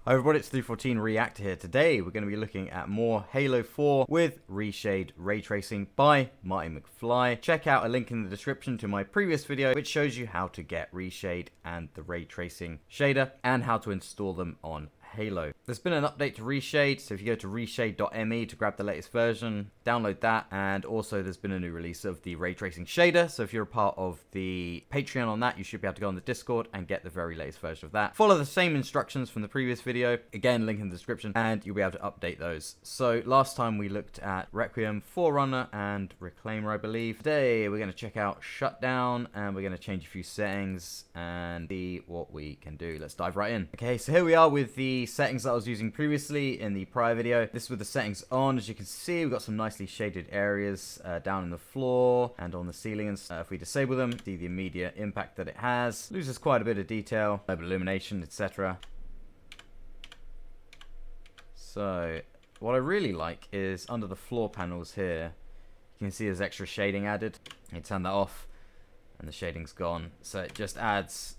Hi everybody, it's 314 Reactor here. Today we're going to be looking at more Halo 4 with Reshade Ray Tracing by Marty McFly. Check out a link in the description to my previous video which shows you how to get Reshade and the Ray Tracing shader and how to install them on Halo. There's been an update to Reshade, so if you go to reshade.me to grab the latest version, download that, and also there's been a new release of the Ray Tracing shader, so if you're a part of the Patreon on that, you should be able to go on the Discord and get the very latest version of that. Follow the same instructions from the previous video, again link in the description, and you'll be able to update those. So last time we looked at Requiem, Forerunner, and Reclaimer, I believe. Today we're going to check out Shutdown, and we're going to change a few settings and see what we can do. Let's dive right in. Okay, so here we are with the settings that I was using previously in the prior video. This with the settings on. As you can see, we've got some nicely shaded areas down in the floor and on the ceilings. If we disable them, see the immediate impact that it has. Loses quite a bit of detail, global illumination, etc. So what I really like is under the floor panels here, you can see there's extra shading added. You turn that off and the shading's gone. So it just adds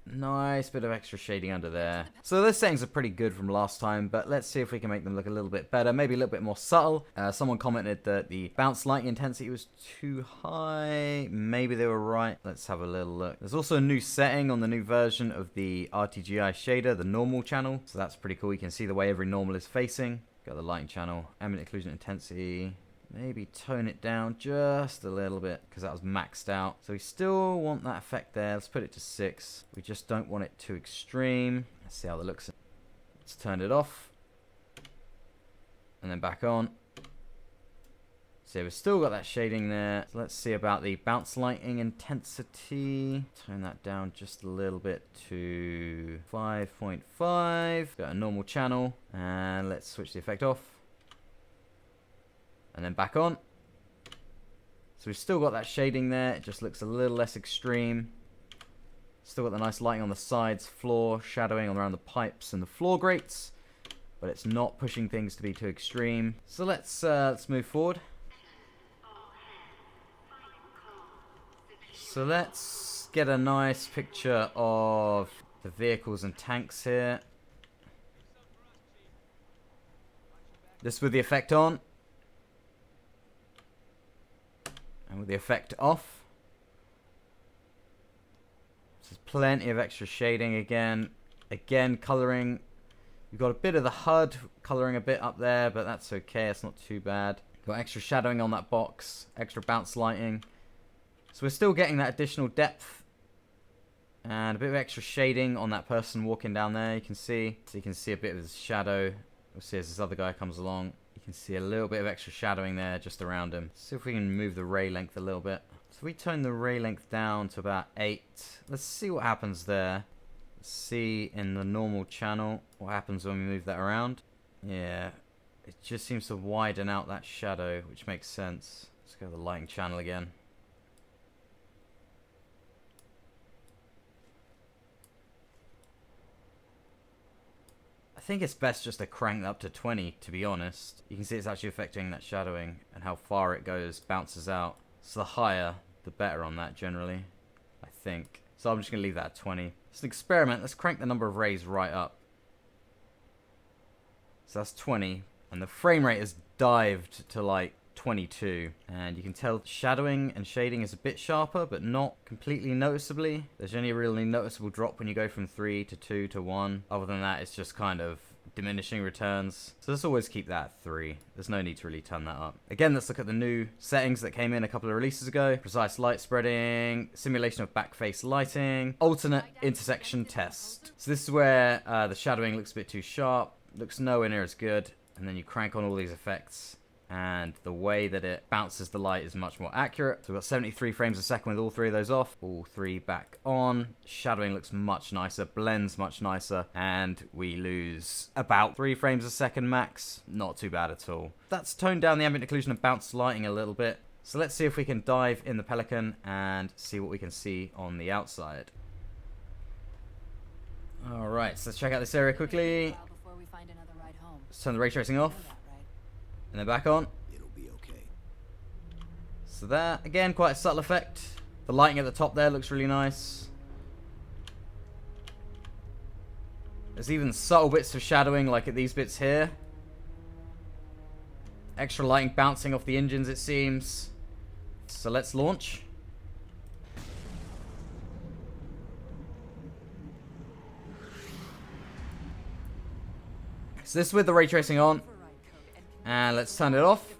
nice bit of extra shading under there. So those settings are pretty good from last time, but let's see if we can make them look a little bit better, maybe a little bit more subtle. Someone commented that the bounce lighting intensity was too high. Maybe they were right. Let's have a little look. There's also a new setting on the new version of the RTGI shader, the normal channel. So that's pretty cool. You can see the way every normal is facing. Got the lighting channel, ambient occlusion intensity. Maybe tone it down just a little bit because that was maxed out. So we still want that effect there. Let's put it to 6. We just don't want it too extreme. Let's see how that looks. Let's turn it off. And then back on. So we've still got that shading there. So let's see about the bounce lighting intensity. Tone that down just a little bit to 5.5. Got a normal channel. And let's switch the effect off. And then back on. So we've still got that shading there. It just looks a little less extreme. Still got the nice lighting on the sides, floor, shadowing around the pipes and the floor grates. But it's not pushing things to be too extreme. So let's move forward. So let's get a nice picture of the vehicles and tanks here. This with the effect on. And with the effect off. There's plenty of extra shading again. Again, colouring. You've got a bit of the HUD colouring a bit up there, but that's okay. It's not too bad. Got extra shadowing on that box. Extra bounce lighting. So we're still getting that additional depth. And a bit of extra shading on that person walking down there. You can see. So you can see a bit of his shadow. We'll see as this other guy comes along. You can see a little bit of extra shadowing there just around him. See if we can move the ray length a little bit. So if we tone the ray length down to about 8. Let's see what happens there. Let's see in the normal channel what happens when we move that around. Yeah, it just seems to widen out that shadow, which makes sense. Let's go to the lighting channel again. I think it's best just to crank up to 20, to be honest. You can see it's actually affecting that shadowing and how far it goes, bounces out. So the higher, the better on that generally, I think. So I'm just going to leave that at 20. It's an experiment. Let's crank the number of rays right up. So that's 20. And the frame rate has dived to like 22. And you can tell shadowing and shading is a bit sharper, but not completely noticeably. There's only a really noticeable drop when you go from 3 to 2 to 1. Other than that, it's just kind of diminishing returns. So let's always keep that at 3. There's no need to really turn that up. Again, let's look at the new settings that came in a couple of releases ago. Precise light spreading, simulation of back face lighting, alternate intersection test. So this is where the shadowing looks a bit too sharp, looks nowhere near as good. And then you crank on all these effects. And the way that it bounces the light is much more accurate. So we've got 73 frames a second with all 3 of those off. All 3 back on. Shadowing looks much nicer, blends much nicer. And we lose about 3 frames a second max. Not too bad at all. That's toned down the ambient occlusion and bounce lighting a little bit. So let's see if we can dive in the Pelican and see what we can see on the outside. Alright, so let's check out this area quickly. Let's turn the ray tracing off. And then back on. It'll be okay. So that, again, quite a subtle effect. The lighting at the top there looks really nice. There's even subtle bits of shadowing, like at these bits here. Extra lighting bouncing off the engines, it seems. So let's launch. So this is with the ray tracing on. And let's turn it off.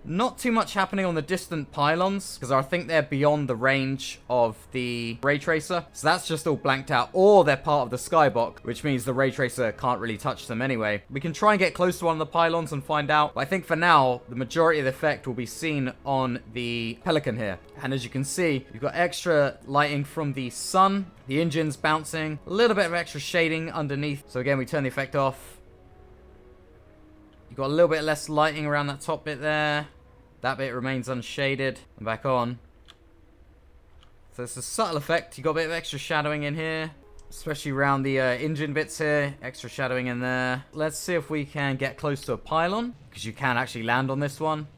Not too much happening on the distant pylons, because I think they're beyond the range of the ray tracer. So that's just all blanked out. Or they're part of the skybox, which means the ray tracer can't really touch them anyway. We can try and get close to one of the pylons and find out. But I think for now, the majority of the effect will be seen on the Pelican here. And as you can see, you've got extra lighting from the sun. The engine's bouncing. A little bit of extra shading underneath. So again, we turn the effect off. You've got a little bit less lighting around that top bit there. That bit remains unshaded. And back on. So it's a subtle effect. You've got a bit of extra shadowing in here. Especially around the engine bits here. Extra shadowing in there. Let's see if we can get close to a pylon. Because you can actually land on this one.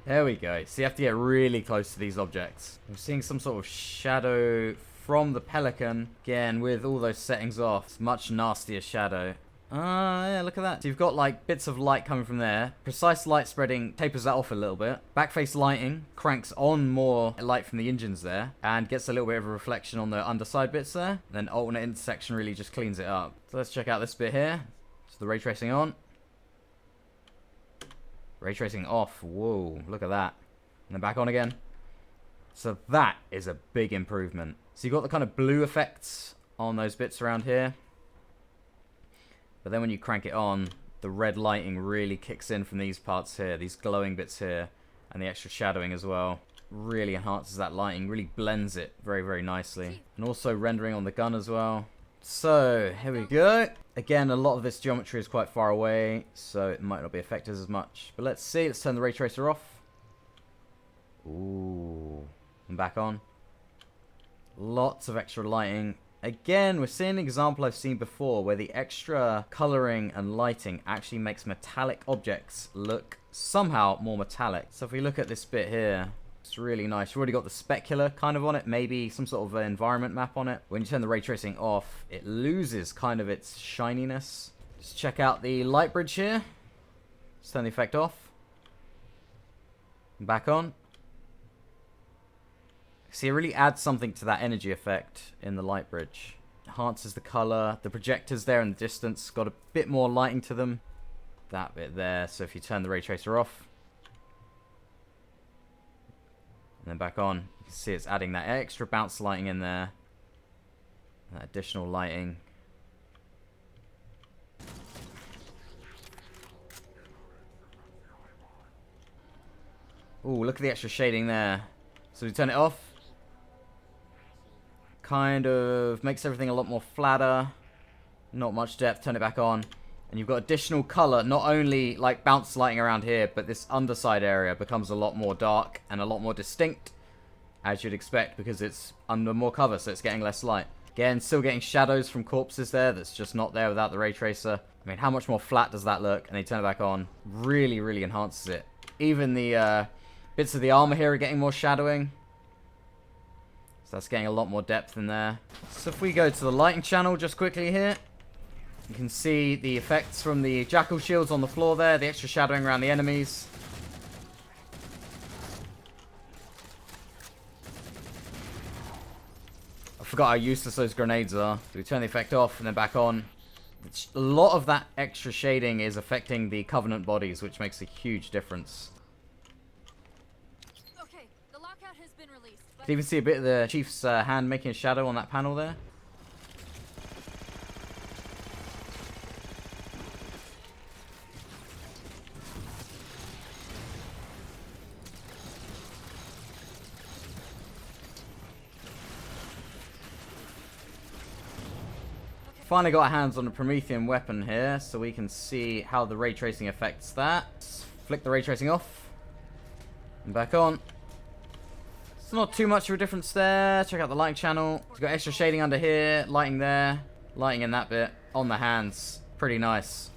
There we go. So you have to get really close to these objects. I'm seeing some sort of shadow from the Pelican. Again, with all those settings off. It's much nastier shadow. Yeah, look at that. So you've got like bits of light coming from there. Precise light spreading tapers that off a little bit. Backface lighting cranks on more light from the engines there and gets a little bit of a reflection on the underside bits there. And then alternate intersection really just cleans it up. So let's check out this bit here. So the ray tracing on. Ray tracing off. Whoa, look at that. And then back on again. So that is a big improvement. So you've got the kind of blue effects on those bits around here. But then when you crank it on, the red lighting really kicks in from these parts here, these glowing bits here, and the extra shadowing as well. Really enhances that lighting, really blends it very, very nicely. And also rendering on the gun as well. So, here we go. Again, a lot of this geometry is quite far away, so it might not be affected as much. But let's see, let's turn the ray tracer off. Ooh, and back on. Lots of extra lighting. Again, we're seeing an example I've seen before where the extra coloring and lighting actually makes metallic objects look somehow more metallic. So if we look at this bit here, it's really nice. You've already got the specular kind of on it, maybe some sort of environment map on it. When you turn the ray tracing off, it loses kind of its shininess. Just check out the light bridge here. Let's turn the effect off. Back on. See, it really adds something to that energy effect in the light bridge. Enhances the color. The projectors there in the distance got a bit more lighting to them. That bit there. So if you turn the ray tracer off. And then back on. You can see it's adding that extra bounce lighting in there. That additional lighting. Ooh, look at the extra shading there. So we turn it off. Kind of makes everything a lot more flatter. Not much depth. Turn it back on. And you've got additional color. Not only like bounce lighting around here, but this underside area becomes a lot more dark and a lot more distinct. As you'd expect, because it's under more cover, so it's getting less light. Again, still getting shadows from corpses there. That's just not there without the ray tracer. I mean, how much more flat does that look? And they turn it back on. Really, really enhances it. Even the bits of the armor here are getting more shadowing. So that's getting a lot more depth in there. So if we go to the lighting channel just quickly here, you can see the effects from the jackal shields on the floor there, the extra shadowing around the enemies. I forgot how useless those grenades are. So we turn the effect off and then back on. A lot of that extra shading is affecting the Covenant bodies, which makes a huge difference. You can even see a bit of the Chief's hand making a shadow on that panel there. Finally got our hands on the Promethean weapon here, so we can see how the ray tracing affects that. Let's flick the ray tracing off. And back on. It's not too much of a difference there. Check out the lighting channel. It's got extra shading under here, lighting there, lighting in that bit, on the hands. Pretty nice.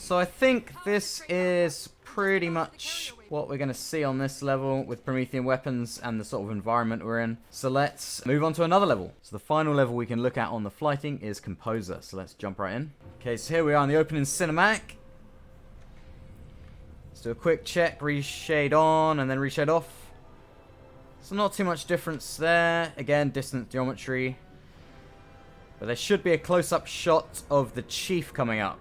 So I think this is pretty much what we're going to see on this level with Promethean weapons and the sort of environment we're in. So let's move on to another level. So the final level we can look at on the flighting is Composer. So let's jump right in. Okay, so here we are in the opening cinematic. Let's do a quick check, reshade on and then reshade off. So not too much difference there. Again, distance geometry. But there should be a close-up shot of the Chief coming up.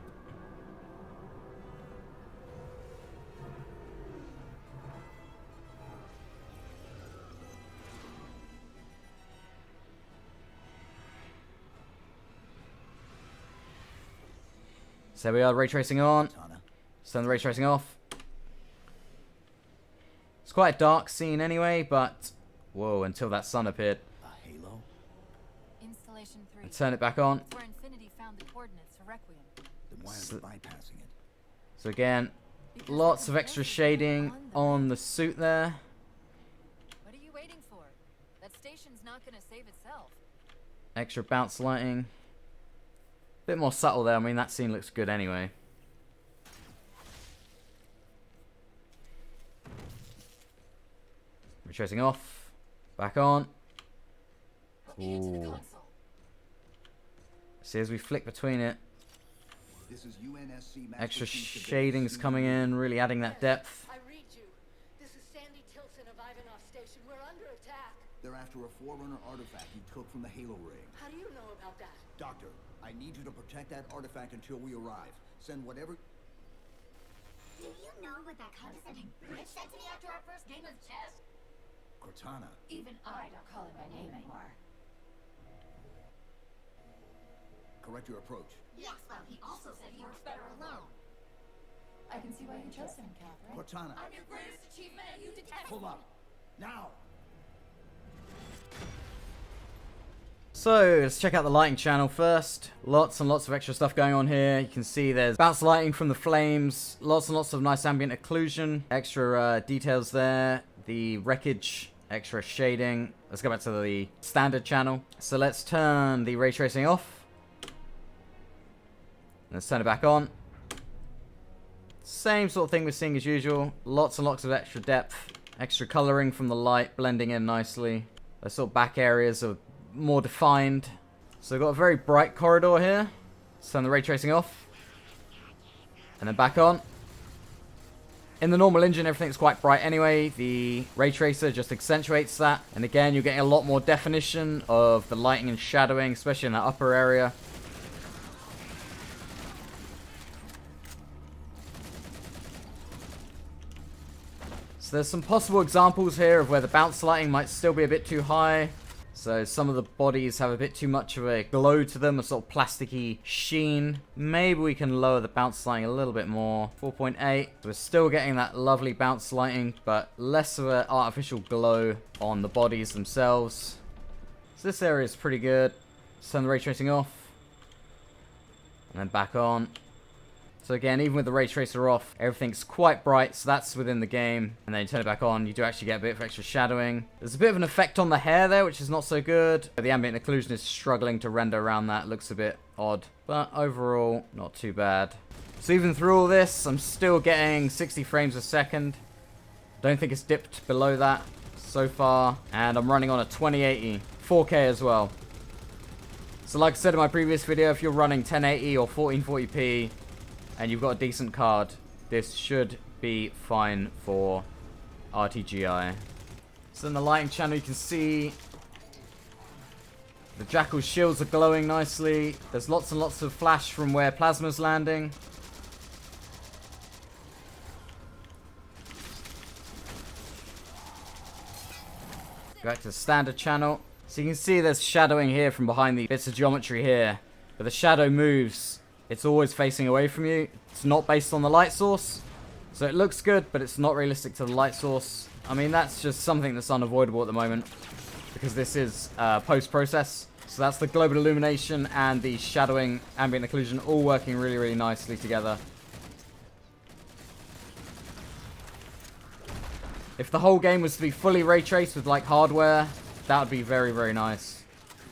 So there we are, ray tracing on. Turn the ray tracing off. It's quite a dark scene anyway, but whoa, until that sun appeared. A halo? Installation 3. And turn it back on. That's where Infinity found the coordinates for Requiem. Then why are they bypassing it? So again, lots of extra shading on the suit there. What are you waiting for? That station's not gonna save itself. Extra bounce lighting. Bit more subtle there. I mean, that scene looks good anyway. Retracing off. Back on. Ooh. See, as we flick between it, This is UNSC extra shadings coming in, really adding that depth. I read you. This is Sandy Tilson of Ivanov Station. We're under attack. They're after a Forerunner artifact you took from the Halo ring. How do you know about that? Doctor, I need you to protect that artifact until we arrive. Send whatever... Do you know what that condescending bitch said to me after our first game of chess? Cortana. Even I don't call him by name anymore. Correct your approach. Yes, well, he also said he works better alone. I can see why you chose him, Catherine. Cortana, I'm your greatest achievement and you detest pull up. Now! So, let's check out the lighting channel first. Lots and lots of extra stuff going on here. You can see there's bounce lighting from the flames. Lots and lots of nice ambient occlusion. Extra details there. The wreckage. Extra shading. Let's go back to the standard channel. So let's turn the ray tracing off. Let's turn it back on. Same sort of thing we're seeing as usual. Lots and lots of extra depth. Extra coloring from the light blending in nicely. Those sort of back areas are more defined. So we've got a very bright corridor here. Let's turn the ray tracing off. And then back on. In the normal engine, everything's quite bright anyway. The ray tracer just accentuates that. And again, you're getting a lot more definition of the lighting and shadowing, especially in that upper area. So there's some possible examples here of where the bounce lighting might still be a bit too high. So some of the bodies have a bit too much of a glow to them, a sort of plasticky sheen. Maybe we can lower the bounce lighting a little bit more. 4.8. We're still getting that lovely bounce lighting, but less of an artificial glow on the bodies themselves. So this area is pretty good. Let's turn the ray tracing off. And then back on. So again, even with the ray tracer off, everything's quite bright, so that's within the game. And then you turn it back on, you do actually get a bit of extra shadowing. There's a bit of an effect on the hair there, which is not so good. The ambient occlusion is struggling to render around that. Looks a bit odd, but overall, not too bad. So even through all this, I'm still getting 60 frames a second. Don't think it's dipped below that so far. And I'm running on a 2080, 4K as well. So like I said in my previous video, if you're running 1080 or 1440p, and you've got a decent card, this should be fine for RTGI. So in the lighting channel you can see the Jackal's shields are glowing nicely. There's lots and lots of flash from where Plasma's landing. Go back to the standard channel. So you can see there's shadowing here from behind the bits of geometry here. But the shadow moves. It's always facing away from you. It's not based on the light source. So it looks good, but it's not realistic to the light source. I mean, that's just something that's unavoidable at the moment. Because this is post-process. So that's the global illumination and the shadowing ambient occlusion all working really, really nicely together. If the whole game was to be fully ray traced with like hardware, that would be very, very nice.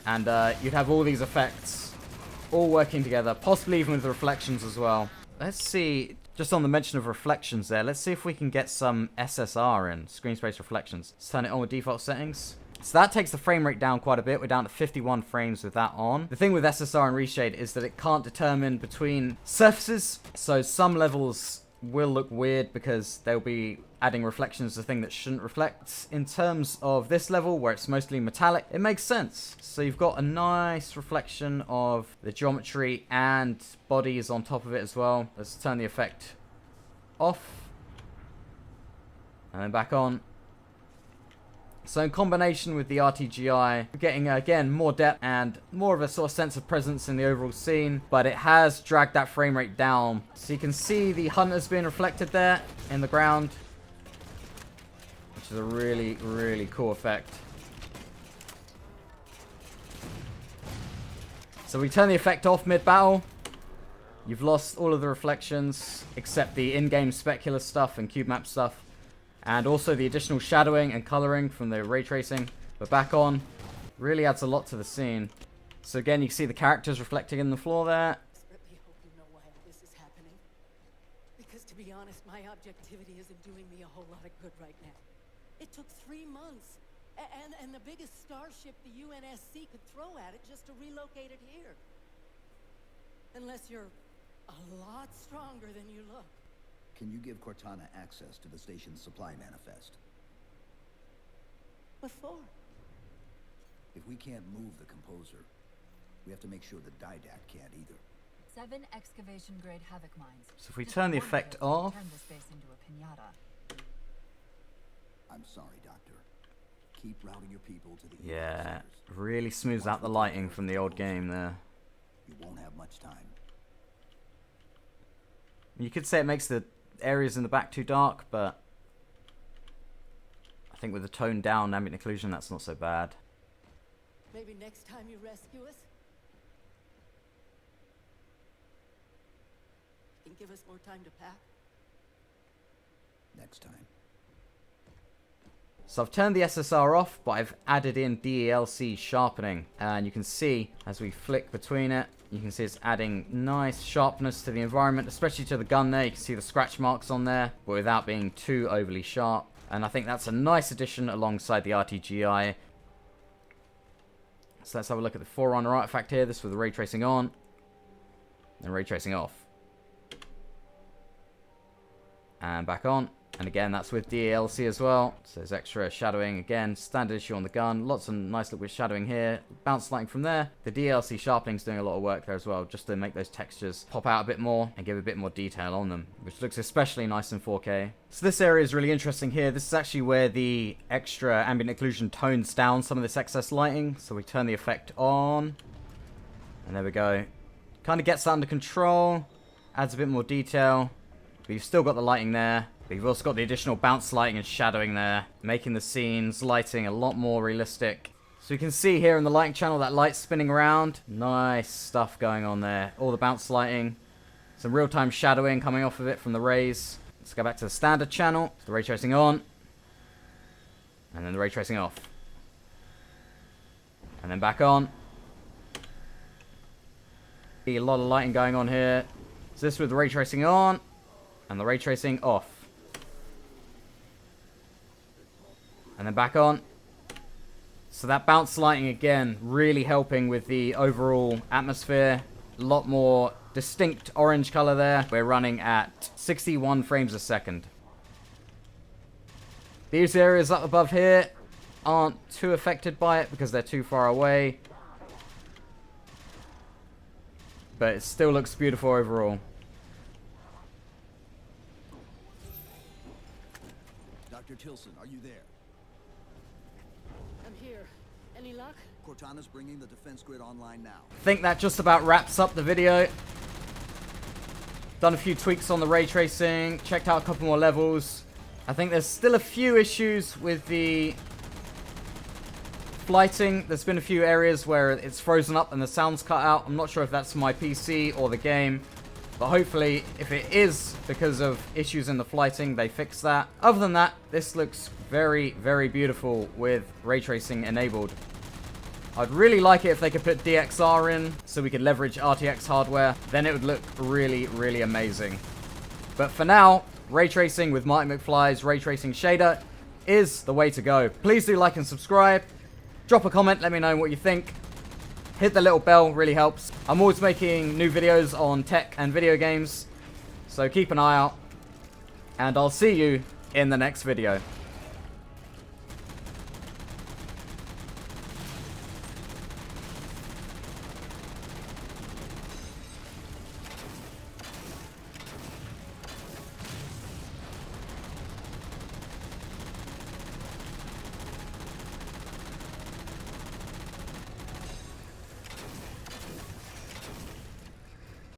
And you'd have all these effects all working together, possibly even with the reflections as well. let's see, just on the mention of reflections there, let's see if we can get some SSR in, screen space reflections. Let's turn it on with default settings. So that takes the frame rate down quite a bit. We're down to 51 frames with that on. The thing with SSR and Reshade is that it can't determine between surfaces. So some levels will look weird because they'll be adding reflections to a thing that shouldn't reflect. In terms of this level, where it's mostly metallic, it makes sense. So you've got a nice reflection of the geometry and bodies on top of it as well. Let's turn the effect off. And then back on. So in combination with the RTGI, we're getting, again, more depth and more of a sort of sense of presence in the overall scene. But it has dragged that frame rate down. So you can see the hunters being reflected there in the ground. Which is a really, really cool effect. So we turn the effect off mid-battle. You've lost all of the reflections, except the in-game specular stuff and cube map stuff. And also the additional shadowing and coloring from the ray tracing. But back on, really adds a lot to the scene. So again, you can see the characters reflecting in the floor there. Desperately hope you know why all this is happening. Because to be honest, my objectivity isn't doing me a whole lot of good right now. It took 3 months. And the biggest starship the UNSC could throw at it just to relocate it here. Unless you're a lot stronger than you look. Can you give Cortana access to the station's supply manifest? What for? If we can't move the composer, we have to make sure the Didact can't either. 7 excavation-grade havoc mines. So if we turn the effect off. Turn this base into a pinata. I'm sorry, Doctor. Keep routing your people to the Yeah, centers. really smooths out the lighting from the old game there. You won't have much time. You could say it makes the areas in the back too dark, but I think with the toned down ambient occlusion, that's not so bad. Maybe next time you rescue us, you can give us more time to pack. Next time. So I've turned the SSR off, but I've added in DLC sharpening. And you can see, as we flick between it, you can see it's adding nice sharpness to the environment, especially to the gun there. You can see the scratch marks on there, but without being too overly sharp. And I think that's a nice addition alongside the RTGI. So let's have a look at the Forerunner artifact here. This with the ray tracing on, and ray tracing off. And back on. And again, that's with DLC as well. So there's extra shadowing. Again, standard issue on the gun. Lots of nice liquid shadowing here. Bounce lighting from there. The DLC sharpening's doing a lot of work there as well, just to make those textures pop out a bit more and give a bit more detail on them, which looks especially nice in 4K. So this area is really interesting here. This is actually where the extra ambient occlusion tones down some of this excess lighting. So we turn the effect on. And there we go. Kind of gets that under control. Adds a bit more detail. But you've still got the lighting there. But you've also got the additional bounce lighting and shadowing there, making the scenes, lighting a lot more realistic. So you can see here in the lighting channel that light spinning around. Nice stuff going on there. All the bounce lighting. Some real-time shadowing coming off of it from the rays. Let's go back to the standard channel. The ray tracing on. And then the ray tracing off. And then back on. A lot of lighting going on here. So this with the ray tracing on. And the ray tracing off. And then back on. So that bounce lighting again, really helping with the overall atmosphere. A lot more distinct orange color there. We're running at 61 frames a second. These areas up above here aren't too affected by it because they're too far away. But it still looks beautiful overall. Dr. Tilson, are you there? I'm here. Any luck? Cortana's bringing the defense grid online now. I think that just about wraps up the video. Done a few tweaks on the ray tracing. Checked out a couple more levels. I think there's still a few issues with the flighting. There's been a few areas where it's frozen up and the sound's cut out. I'm not sure if that's my PC or the game. But hopefully, if it is because of issues in the flighting, they fix that. Other than that, this looks very, very beautiful with ray tracing enabled. I'd really like it if they could put DXR in so we could leverage RTX hardware. Then it would look really, really amazing. But for now, ray tracing with Marty McFly's ray tracing shader is the way to go. Please do like and subscribe. Drop a comment, let me know what you think. Hit the little bell, really helps. I'm always making new videos on tech and video games, so keep an eye out. And I'll see you in the next video.